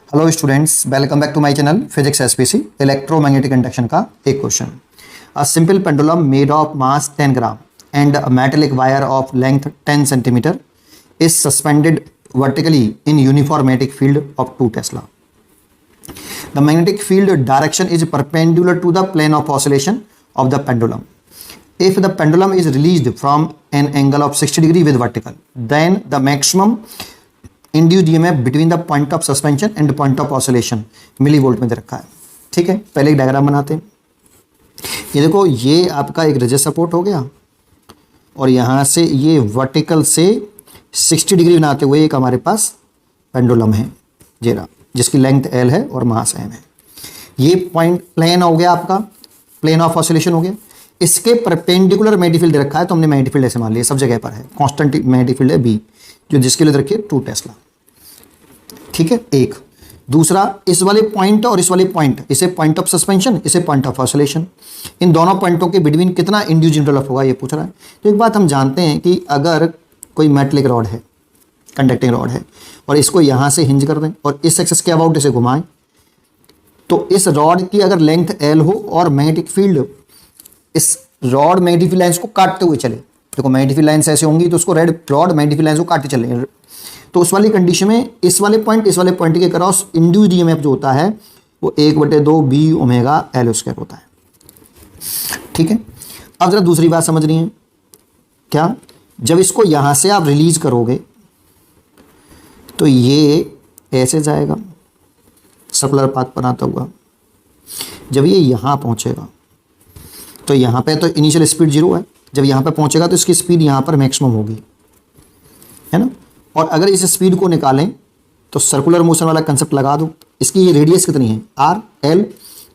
Hello students, welcome back to my channel physics SPC. Electromagnetic induction का एक question. A simple pendulum made of mass 10 gram and a metallic wire of length 10 centimetre is suspended vertically in uniform magnetic field of 2 Tesla. The magnetic field direction is perpendicular to the plane of oscillation of the pendulum. If the pendulum is released from an angle of 60 degree with vertical, then the maximum induced EMF between the point of suspension and the point of oscillation millivolt में दे रखा है। ठीक है, पहले एक diagram बनाते हैं। ये देखो, ये आपका एक रेजिस्टर सपोर्ट हो गया और यहाँ से ये वर्टिकल से 60 डिग्री बनाते हुए एक हमारे पास पेंडुलम है जेरा, जिसकी लेंथ एल है और मास एम है। ये पॉइंट प्लेन हो गया, आपका प्लेन ऑफ ऑसिलेशन हो गया। इसके परपेंडिकुलर मैग्नेटिक फील्ड दे रखा है, तो हमने मैग्नेटिक फील्ड ऐसे मान लिया, सब जगह पर है। कांस्टेंट मैग्नेटिक फील्ड है बी, जो जिसके लिए रखिए 2 टेस्ला। ठीक है, एक। दूसरा, इस वाले पॉइंट और इस वाले पॉइंट, इसे पॉइंट ऑफ सस्पेंशन, इसे पॉइंट ऑफ ऑसिलेशन, इन दोनों पॉइंटों के बिटवीन कितना इंड्यूस्ड इंटरलफ होगा ये पूछ रहा है। तो एक बात हम जानते हैं कि अगर कोई मेटलिक रॉड है, कंडक्टिंग रॉड है, और इसको यहाँ से हिंज कर दें और इस एक्सिस के अबाउट इसे घुमाएं, तो इस रॉड की अगर लेंथ एल हो और मैग्नेटिक फील्ड इस रॉड मैग्नेटिक फील्ड लाइन्स को काटते हुए चले, देखो मैग्नेटिक फील्ड लाइन्स ऐसे होंगी तो उसको red rod magnetic field lines को काटते चले, तो उस वाली कंडीशन में इस वाले पॉइंट के क्रॉस इंड्यूस्ड ईएमएफ जो होता है वो 1/2 बी ओमेगा एल स्क्वायर होता है। ठीक है, अब जरा दूसरी बात समझनी है। क्या? जब इसको यहां से आप रिलीज करोगे तो ये ऐसे जाएगा सर्कुलर पाथ बनाता हुआ। जब ये यहां पहुंचेगा तो यहां पे तो इनिशियल स्पीड 0 है, जब यहां पे पहुंचेगा तो इसकी स्पीड यहां पर मैक्सिमम होगी, है ना। और अगर इस स्पीड को निकालें तो सर्कुलर मोशन वाला कंसेप्ट लगा दो। इसकी ये रेडियस कितनी है? आर एल,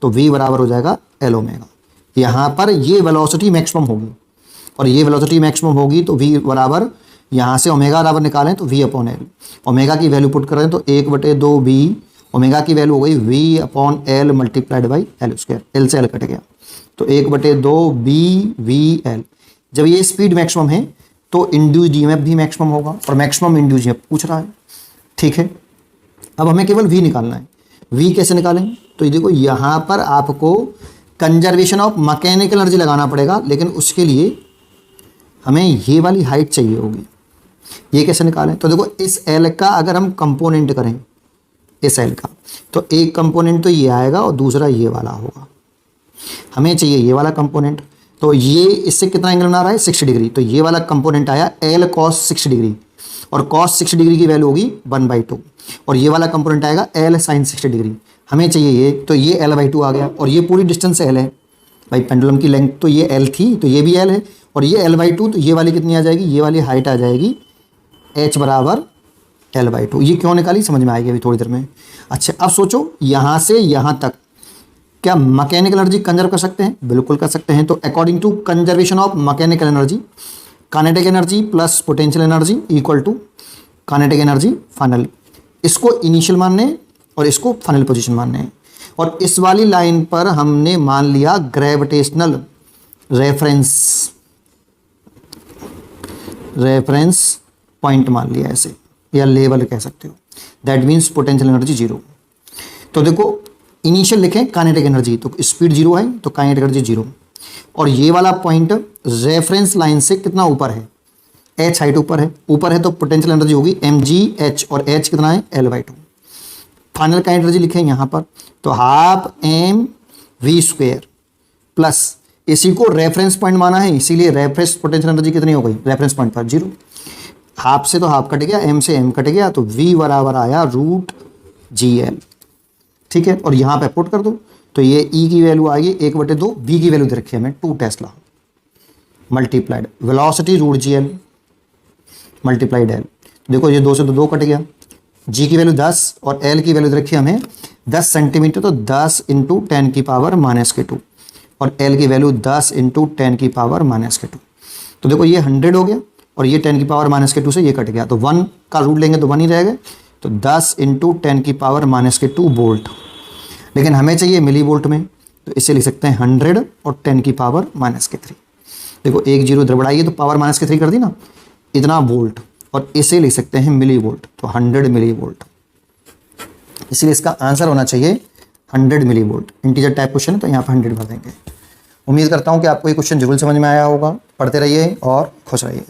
तो वी बराबर हो जाएगा एल ओमेगा। यहां पर ये वेलोसिटी मैक्सिमम होगी और ये वेलोसिटी मैक्सिमम होगी, तो v बराबर यहाँ से ओमेगा बराबर निकालें तो v अपॉन एल। ओमेगा की वैल्यू पुट करें तो 1/2 b, ओमेगा की वैल्यू हो गई v upon L multiplied by L square, L से एल कट गया, तो 1/2 b v एल। जब ये स्पीड मैक्सिमम है तो इंड्यूस्ड ईएमएफ भी मैक्सिमम होगा, और मैक्सिमम इंड्यूस्ड ईएमएफ पूछ रहा है। ठीक है, अब हमें केवल v निकालना है। v कैसे निकालें? तो ये देखो, यहाँ पर आपको कंजर्वेशन ऑफ मैकेनिकल एनर्जी लगाना पड़ेगा, लेकिन उसके लिए हमें ये वाली हाइट चाहिए होगी। ये कैसे निकालें? तो देखो, इस एल का अगर हम कंपोनेंट करें, इस एल का, तो एक कंपोनेंट तो ये आएगा और दूसरा ये वाला होगा। हमें चाहिए ये वाला कंपोनेंट, तो ये इससे कितना एंगल बना रहा है? 60 डिग्री। तो ये वाला कंपोनेंट आया एल कॉस 60 डिग्री, और कॉस 60 डिग्री की वैल्यू होगी 1/2, और ये वाला कंपोनेंट आएगा एल साइन 60 डिग्री। हमें चाहिए ये, तो ये l/2 आ गया, और ये पूरी डिस्टेंस एल है भाई। पेंडुलम की लेंथ तो ये एल थी, तो ये भी एल है, और ये l/2, तो ये वाली कितनी आ जाएगी? ये वाली हाइट आ जाएगी h बराबर l/2। ये क्यों निकाली समझ में आएगी अभी थोड़ी देर में। अच्छा, अब सोचो, यहाँ से यहाँ तक क्या मैकेनिकल एनर्जी कंजर्व कर सकते हैं? बिल्कुल कर सकते हैं। तो according to conservation of mechanical energy, kinetic energy plus potential energy equal to kinetic energy final. इसको इनिशियल मानने और इसको फाइनल पोजीशन मानने हैं। और इस वाली लाइन पर हमने मान लिया ग्रेविटेशनल रेफरेंस पॉइंट मान लिया ऐसे, या लेवल कह सकते हो। That means potential energy 0। तो देखो, इनिशियल लिखें काइनेटिक एनर्जी, तो स्पीड 0 है तो काइनेटिक एनर्जी 0। और ये वाला पॉइंट रेफरेंस लाइन से कितना ऊपर है? h हाइट ऊपर है तो पोटेंशियल एनर्जी होगी mgh, और h कितना है? l/2। फाइनल काइनेटिक एनर्जी लिखें यहाँ पर, तो half m v square plus, इसी को रेफरेंस पॉइंट माना है, इसीलिए रेफरेंस पोटेंशियल एनर्जी कितनी हो गई रेफरेंस पॉइंट पर? 0। हाफ से तो हाफ कट गया, एम से एम कट गया, तो v बराबर आया √gl। ठीक है, और यहाँ पे पुट कर दो, तो ये e की वैल्यू आ गई 1/2, b की वैल्यू दे रखी है हमें 2 Tesla multiplied velocity √gl multiplied l। देखो, ये 2 से तो 2 कट गया, g की वैल्यू 10 और l की वैल्यू दे रखी है हमें 10 सेंटीमीटर, तो 10 × 10⁻⁻², और l की वैल्यू 10 × 10⁻⁻²। तो देखो, ये 100 हो गया और ये 10⁻⁻² से ये कट गया, तो 1 का रूट लेंगे तो 1 ही रहेगा, तो 10 × 10⁻⁻² वोल्ट। लेकिन हमें चाहिए मिली वोल्ट में, तो इसे लिख सकते हैं 100 और 10⁻⁻3। देखो, एक जीरो इधर बढ़ाइए तो पावर -3 कर दी ना, इतना वोल्ट, और इसे लिख सकते हैं मिली वोल्ट, तो 100 मिली वोल्ट। इसलिए इसका आंसर होना चाहिए 100 milli volt. Integer type question है तो यहाँ पर 100 भर देंगे। उम्मीद करता हूँ कि आपको ये क्वेश्चन जरूर समझ में आया होगा। पढ़ते रहिए और खुश रहिए।